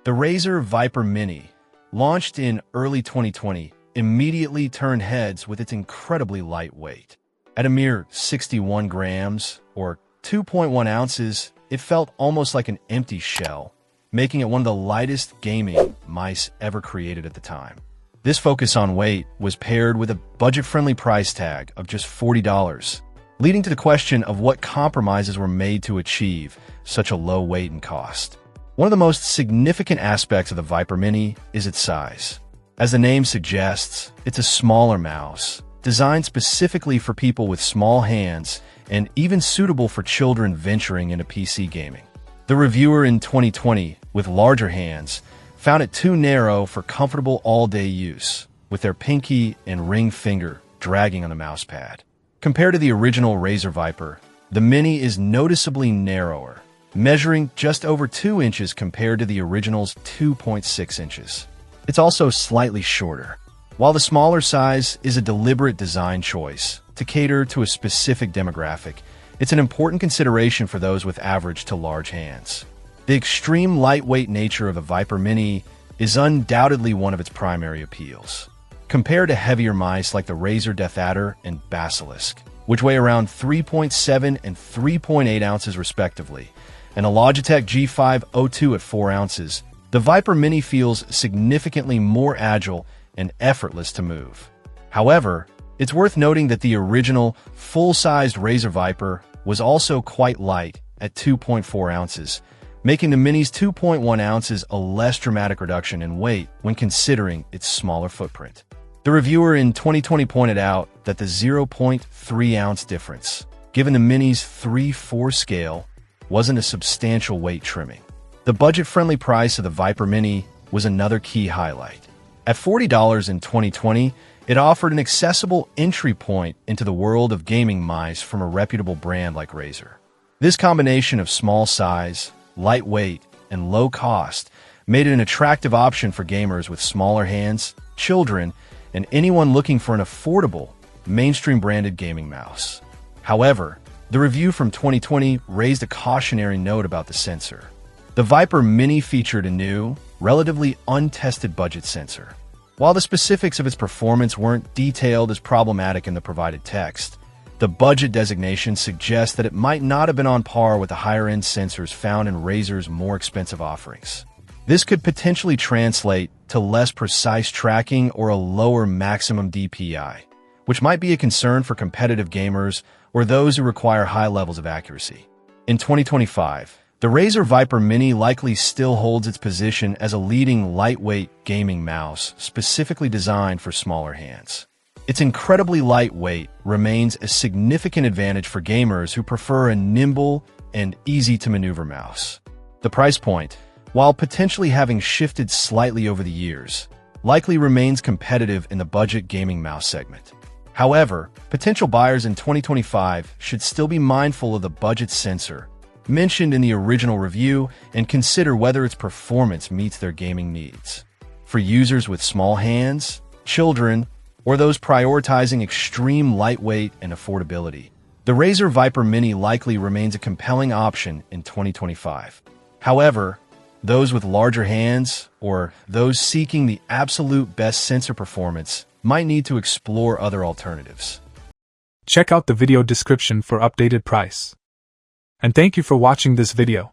The Razer Viper Mini, launched in early 2020, immediately turned heads with its incredibly light weight. At a mere 61 grams, or 2.1 ounces, it felt almost like an empty shell, making it one of the lightest gaming mice ever created at the time. This focus on weight was paired with a budget-friendly price tag of just $40, leading to the question of what compromises were made to achieve such a low weight and cost. One of the most significant aspects of the Viper Mini is its size. As the name suggests, it's a smaller mouse, designed specifically for people with small hands and even suitable for children venturing into PC gaming. The reviewer in 2020, with larger hands, found it too narrow for comfortable all-day use, with their pinky and ring finger dragging on the mousepad. Compared to the original Razer Viper, the Mini is noticeably narrower, measuring just over 2 inches compared to the original's 2.6 inches. It's also slightly shorter. While the smaller size is a deliberate design choice to cater to a specific demographic, it's an important consideration for those with average to large hands. The extreme lightweight nature of the Viper Mini is undoubtedly one of its primary appeals. Compared to heavier mice like the Razer Death Adder and Basilisk, which weigh around 3.7 and 3.8 ounces respectively, and a Logitech G502 at 4 ounces, the Viper Mini feels significantly more agile and effortless to move. However, it's worth noting that the original, full-sized Razer Viper was also quite light at 2.4 ounces, making the Mini's 2.1 ounces a less dramatic reduction in weight when considering its smaller footprint. The reviewer in 2020 pointed out that the 0.3-ounce difference, given the Mini's 3/4 scale, wasn't a substantial weight trimming. The budget-friendly price of the Viper Mini was another key highlight. At $40 in 2020, it offered an accessible entry point into the world of gaming mice from a reputable brand like Razer. This combination of small size, light weight, and low cost made it an attractive option for gamers with smaller hands, children, and anyone looking for an affordable, mainstream branded gaming mouse. However, the review from 2020 raised a cautionary note about the sensor. The Viper Mini featured a new, relatively untested budget sensor. While the specifics of its performance weren't detailed as problematic in the provided text, the budget designation suggests that it might not have been on par with the higher-end sensors found in Razer's more expensive offerings. This could potentially translate to less precise tracking or a lower maximum DPI, which might be a concern for competitive gamers or those who require high levels of accuracy. In 2025, the Razer Viper Mini likely still holds its position as a leading lightweight gaming mouse specifically designed for smaller hands. Its incredibly lightweight remains a significant advantage for gamers who prefer a nimble and easy-to-maneuver mouse. The price point, while potentially having shifted slightly over the years, likely remains competitive in the budget gaming mouse segment. However, potential buyers in 2025 should still be mindful of the budget sensor mentioned in the original review and consider whether its performance meets their gaming needs. For users with small hands, children, or those prioritizing extreme lightweight and affordability, the Razer Viper Mini likely remains a compelling option in 2025. However, those with larger hands or those seeking the absolute best sensor performance might need to explore other alternatives. Check out the video description for updated price. And thank you for watching this video.